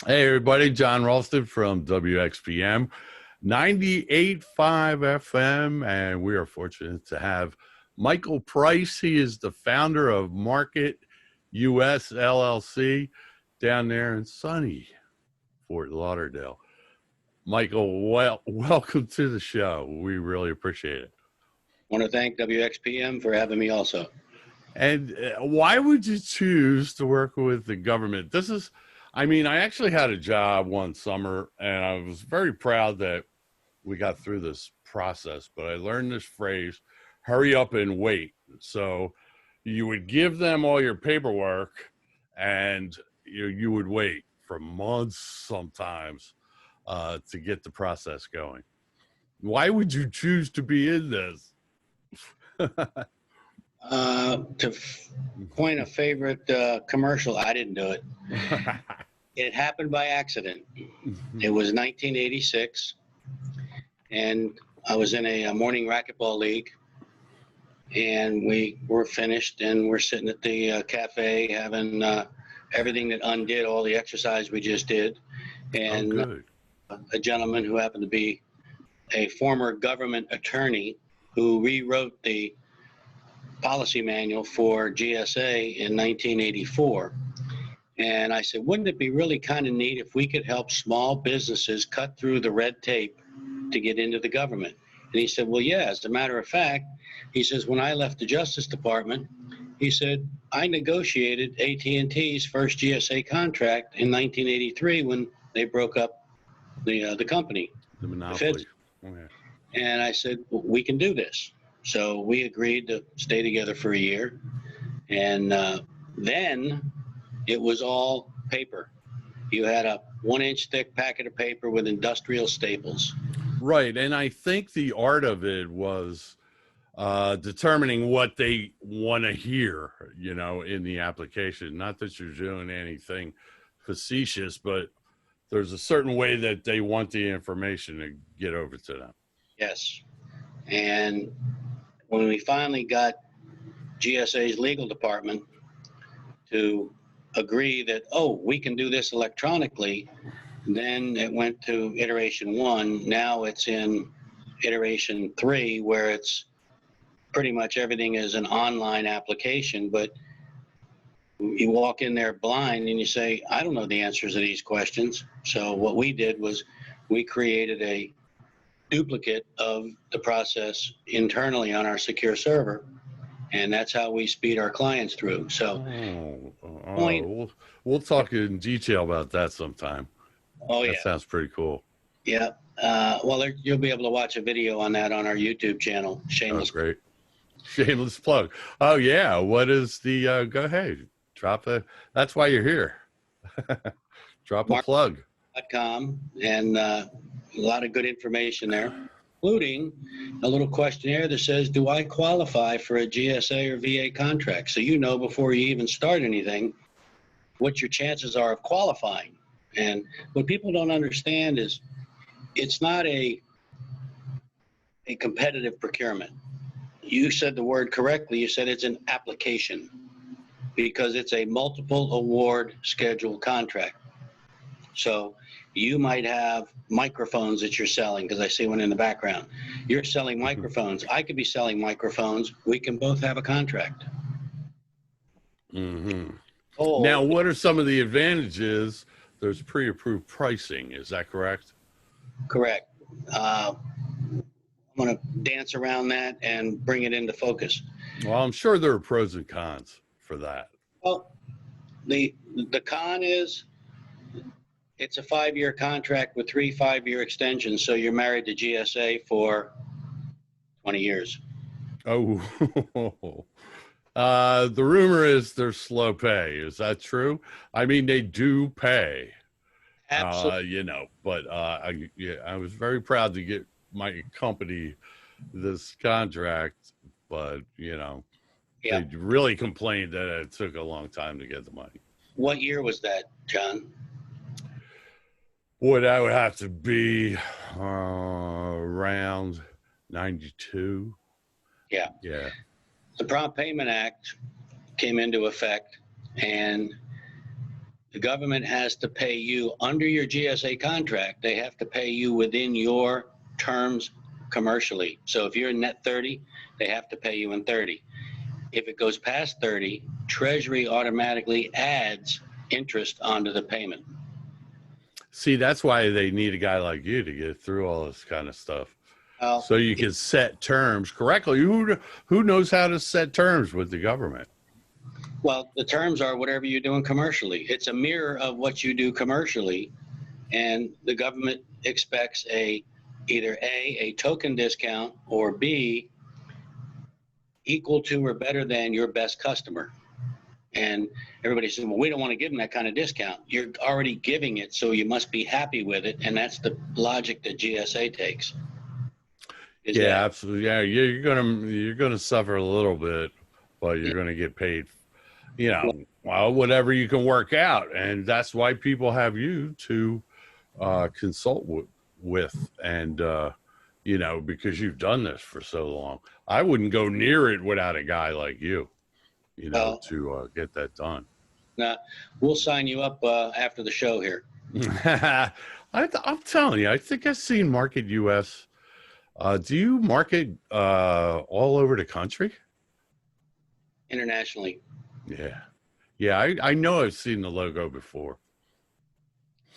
Hey, everybody. John Ralston from WXPM 98.5 FM. And we are fortunate to have Michael Price. He is the founder of MarketUS LLC down there in sunny Fort Lauderdale. Michael, welcome to the show. We really appreciate it. I want to thank WXPM for having me also. And why would you choose to work with the government? I actually had a job one summer, and I was very proud that we got through this process, but I learned this phrase, hurry up and wait. So you would give them all your paperwork, and you would wait for months sometimes to get the process going. Why would you choose to be in this? To coin a favorite commercial, I didn't do it. It happened by accident. It was 1986, and I was in a morning racquetball league, and we were finished, and we're sitting at the cafe having everything that undid all the exercise we just did. And a gentleman who happened to be a former government attorney who rewrote the policy manual for GSA in 1984. And I said, wouldn't it be really kind of neat if we could help small businesses cut through the red tape to get into the government? And he said, well, yeah, as a matter of fact, he says, when I left the Justice Department, he said, I negotiated AT&T's first GSA contract in 1983 when they broke up the company. The monopoly. And I said, well, we can do this. So we agreed to stay together for a year. And then it was all paper. You had a 1-inch thick packet of paper with industrial staples. Right. And I think the art of it was determining what they want to hear, in the application. Not that you're doing anything facetious, but there's a certain way that they want the information to get over to them. Yes. And when we finally got GSA's legal department to agree that, we can do this electronically, then it went to iteration 1. Now it's in iteration 3, where it's pretty much everything is an online application, but you walk in there blind and you say, I don't know the answers to these questions. So what we did was we created a duplicate of the process internally on our secure server, and that's how we speed our clients through. So we'll talk in detail about that sometime. That sounds pretty cool. Yeah. Well, you'll be able to watch a video on that on our YouTube channel. Shameless. Oh, great. Shameless plug. Oh yeah. What is the go ahead, that's why you're here. Drop a plug. .com, and a lot of good information there, including a little questionnaire that says, do I qualify for a GSA or VA contract? So before you even start anything, what your chances are of qualifying. And what people don't understand is it's not a competitive procurement. You said the word correctly. You said it's an application, because it's a multiple award schedule contract. So you might have microphones that you're selling, because I see one in the background. You're selling microphones. I could be selling microphones. We can both have a contract. Mm-hmm. Now, what are some of the advantages? There's pre-approved pricing. Is that correct? Correct. I'm going to dance around that and bring it into focus. Well, I'm sure there are pros and cons for that. Well, the con is it's a 5-year contract with 3 5-year extensions, so you're married to GSA for 20 years. Oh, the rumor is they're slow pay. Is that true? I mean, they do pay. Absolutely. But I was very proud to get my company this contract, but they really complained that it took a long time to get the money. What year was that, John? Boy, that would have to be around 92. Yeah. Yeah. The Prompt Payment Act came into effect, and The government has to pay you under your GSA contract. They have to pay you within your terms commercially. So if you're in net 30, they have to pay you in 30. If it goes past 30, Treasury automatically adds interest onto the payment. See, that's why they need a guy like you to get through all this kind of stuff. Well, So you can set terms correctly. Who knows how to set terms with the government? well, the terms are whatever you're doing commercially. It's a mirror of what you do commercially, and the government expects either a token discount, or B, equal to or better than your best customer. And everybody says, well, we don't want to give them that kind of discount. You're already giving it, so you must be happy with it. And that's the logic that GSA takes. Yeah, absolutely. Yeah, you're gonna suffer a little bit, but you're gonna get paid, well, whatever you can work out, and that's why people have you to consult with, and because you've done this for so long. I wouldn't go near it without a guy like you, to get that done. Now, we'll sign you up after the show here. I'm telling you, I think I've seen MarketUS. Do you market all over the country? Internationally. Yeah. I know I've seen the logo before.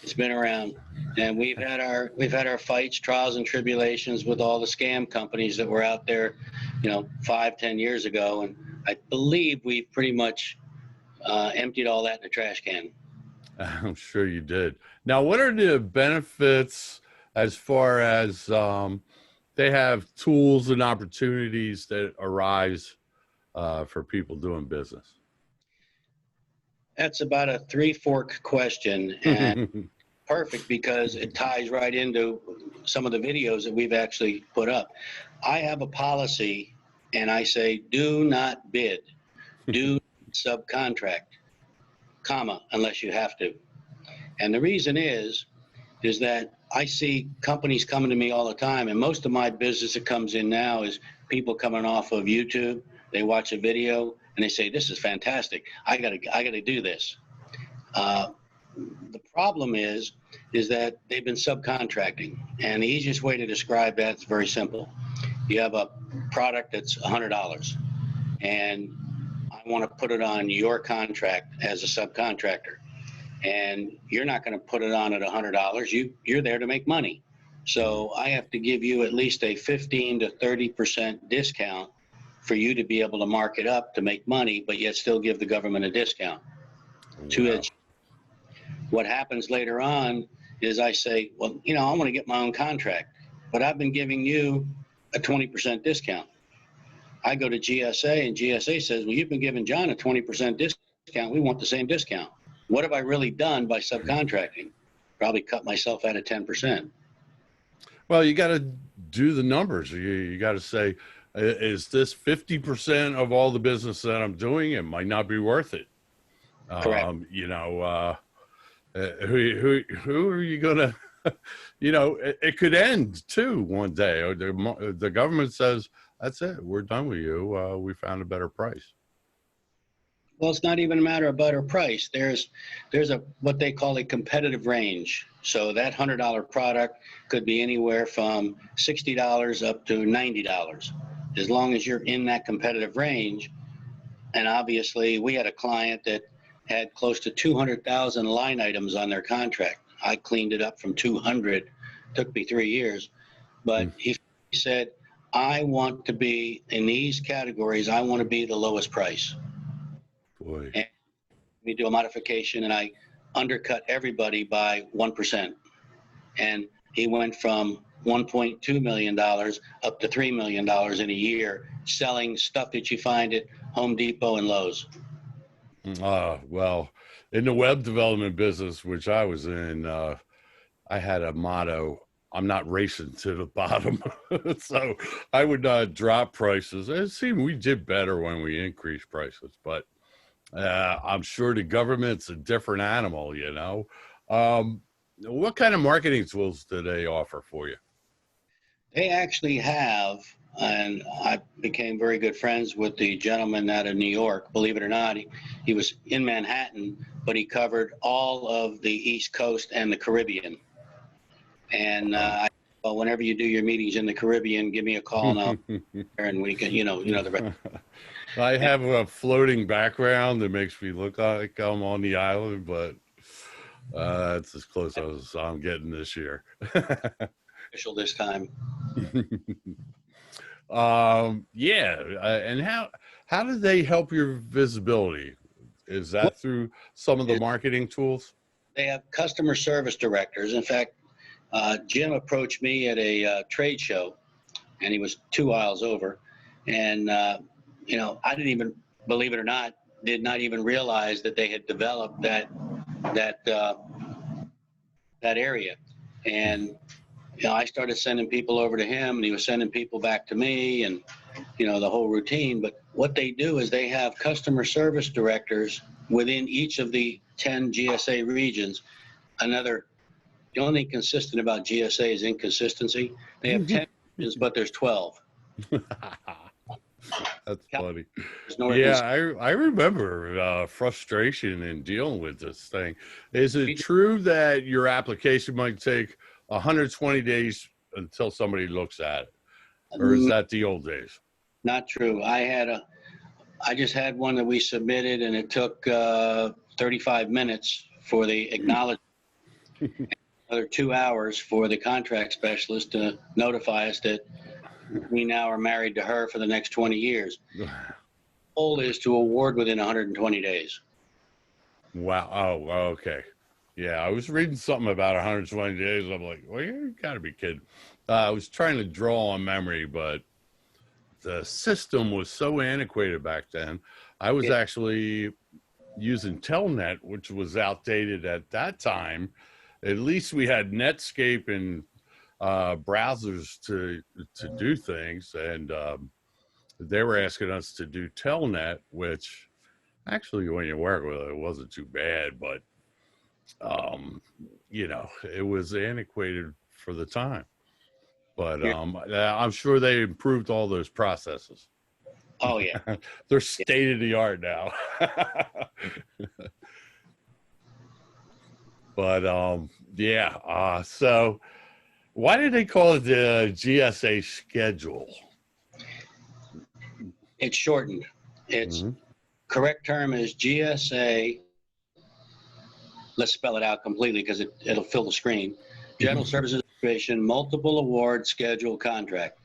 It's been around, and we've had our fights, trials, and tribulations with all the scam companies that were out there, 5-10 years ago, and I believe we've pretty much emptied all that in the trash can. I'm sure you did. Now, what are the benefits as far as they have tools and opportunities that arise for people doing business? That's about a 3-fork question, and perfect because it ties right into some of the videos that we've actually put up. I have a policy, and I say, do not bid, do subcontract, unless you have to. And the reason is that I see companies coming to me all the time, and most of my business that comes in now is people coming off of YouTube. They watch a video and they say, "This is fantastic. I gotta do this." The problem is that they've been subcontracting, and the easiest way to describe that is very simple. You have a product that's $100, and I want to put it on your contract as a subcontractor. And you're not going to put it on at $100. You're there to make money. So I have to give you at least a 15 to 30% discount for you to be able to mark it up to make money, but yet still give the government a discount. Wow. What happens later on is I say, well, I want to get my own contract, but I've been giving you a 20% discount. I go to GSA, and GSA says, well, you've been giving John a 20% discount. We want the same discount. What have I really done by subcontracting? Probably cut myself out of 10%. Well, you got to do the numbers. You got to say, is this 50% of all the business that I'm doing? It might not be worth it. Correct. Who are you going to, it could end too one day. Or the government says, that's it. We're done with you. We found a better price. Well, it's not even a matter of better price. There's what they call a competitive range. So that $100 product could be anywhere from $60 up to $90, as long as you're in that competitive range. And obviously, we had a client that had close to 200,000 line items on their contract. I cleaned it up from 200. Took me 3 years, but he said, I want to be in these categories. I want to be the lowest price. Boy. And we do a modification, and I undercut everybody by 1%. And he went from $1.2 million up to $3 million in a year, selling stuff that you find at Home Depot and Lowe's. Well, in the web development business, which I was in, I had a motto: I'm not racing to the bottom. So I would not drop prices. It seemed we did better when we increased prices, but I'm sure the government's a different animal, What kind of marketing tools do they offer for you? They actually have, and I became very good friends with the gentleman out of New York. Believe it or not, he was in Manhattan, but he covered all of the East Coast and the Caribbean. And well, whenever you do your meetings in the Caribbean, give me a call and we can, the rest. I have a floating background that makes me look like I'm on the island, but that's as close as I'm getting this year. Official this time. Yeah, and how do they help your visibility? Is that through some of the marketing tools? They have customer service directors. In fact, Jim approached me at a trade show, and he was 2 aisles over, and I didn't even, believe it or not, did not even realize that they had developed that area, and I started sending people over to him, and he was sending people back to me, and the whole routine. But what they do is they have customer service directors within each of the 10 GSA regions. The only thing consistent about GSA is inconsistency. They have 10 regions, but there's 12. That's funny. Yeah, I remember frustration in dealing with this thing. Is it true that your application might take 120 days until somebody looks at it? Or is that the old days? Not true. I just had one that we submitted, and it took 35 minutes for the acknowledgement. Another 2 hours for the contract specialist to notify us that we now are married to her for the next 20 years. The goal is to award within 120 days. Wow. Oh, okay. Yeah, I was reading something about 120 days. I'm like, well, you got to be kidding. I was trying to draw on memory, but the system was so antiquated back then. I was actually using Telnet, which was outdated at that time. At least we had Netscape and browsers to do things, and they were asking us to do Telnet, which actually, when you work with it, it wasn't too bad, but it was antiquated for the time. But I'm sure they improved all those processes. Oh yeah, they're state of the art now. But so why did they call it the GSA schedule? It's shortened. Its correct term is GSA. Let's spell it out completely because it'll fill the screen. General Services Administration Multiple Award Schedule Contract.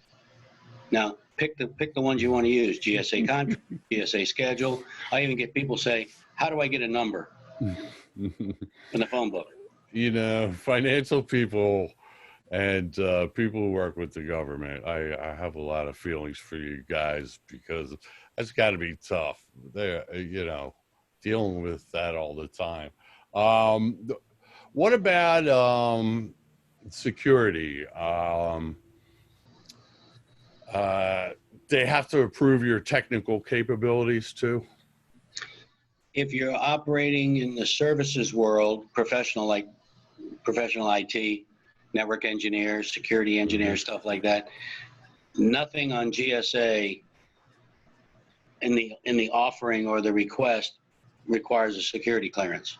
Now, pick the ones you want to use. GSA contract, GSA schedule. I even get people say, "How do I get a number?" in the phone book. Financial people and people who work with the government, I have a lot of feelings for you guys because that's got to be tough. They're, dealing with that all the time. What about security? They have to approve your technical capabilities too? If you're operating in the services world, professional IT, network engineers, security engineers, stuff like that, nothing on GSA in the offering or the request requires a security clearance.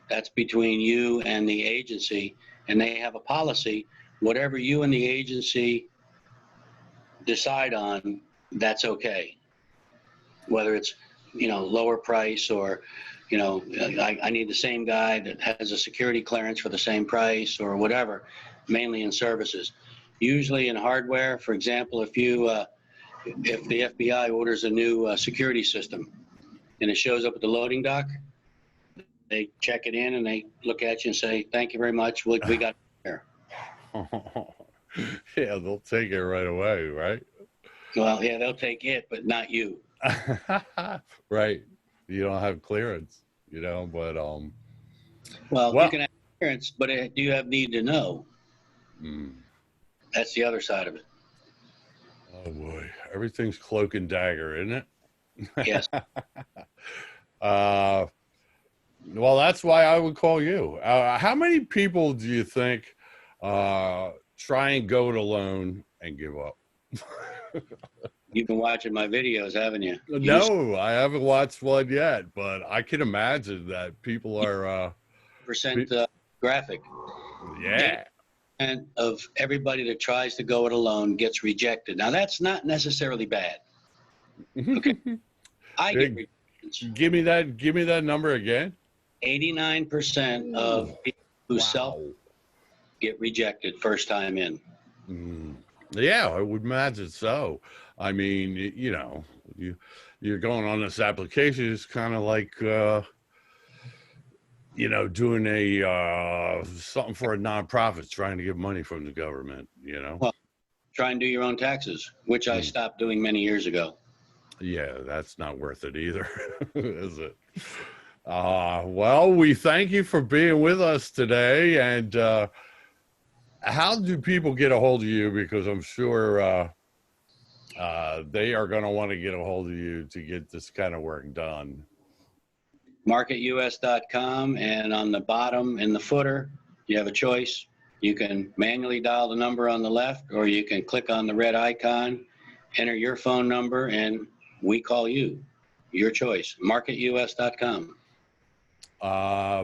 That's between you and the agency, and they have a policy. Whatever you and the agency decide on, that's okay. Whether it's lower price or I need the same guy that has a security clearance for the same price or whatever, mainly in services. Usually in hardware, for example, if the FBI orders a new security system and it shows up at the loading dock, they check it in and they look at you and say, "Thank you very much. We got it here." Yeah, they'll take it right away, right? Well, yeah, they'll take it, but not you. Right. You don't have clearance, but well, you can have clearance, but do you have need to know? That's the other side of it. Oh boy, everything's cloak and dagger, isn't it? Yes. Well, that's why I would call you. How many people do you think try and go it alone and give up. You've been watching my videos, haven't you? No, I haven't watched one yet, but I can imagine that people are, Percent graphic. yeah. And of everybody that tries to go it alone gets rejected. Now that's not necessarily bad. Okay. I get rejections. Give me that number again. 89% of people who Wow. get rejected first time in. Yeah, I would imagine so. I mean, you know, you're going on this application. It's kind of like, you know, doing a something for a nonprofit, trying to get money from the government. You know. Well, try and do your own taxes, which I stopped doing many years ago. Yeah, that's not worth it either, is it? Well, we thank you for being with us today. And how do people get a hold of you? Because I'm sure they are going to want to get a hold of you to get this kind of work done. MarketUS.com, and on the bottom in the footer, you have a choice. You can manually dial the number on the left, or you can click on the red icon, enter your phone number, and we call you. Your choice. MarketUS.com.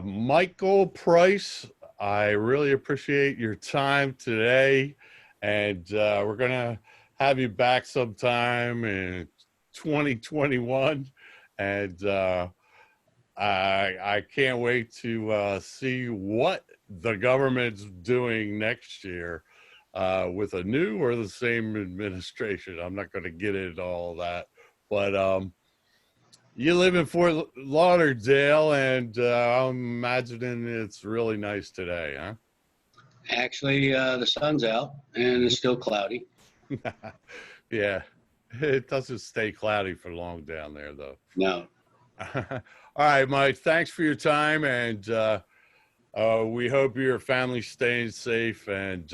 Michael Price, I really appreciate your time today, and we're going to have you back sometime in 2021, and I can't wait to see what the government's doing next year with a new or the same administration. I'm not going to get into all that, but you live in Fort Lauderdale, and I'm imagining it's really nice today, huh? Actually, the sun's out, and it's still cloudy. Yeah, it doesn't stay cloudy for long down there, though. No. All right, Mike, thanks for your time, and we hope your family's staying safe, and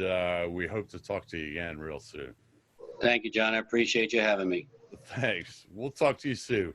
we hope to talk to you again real soon. Thank you, John. I appreciate you having me. Thanks. We'll talk to you soon.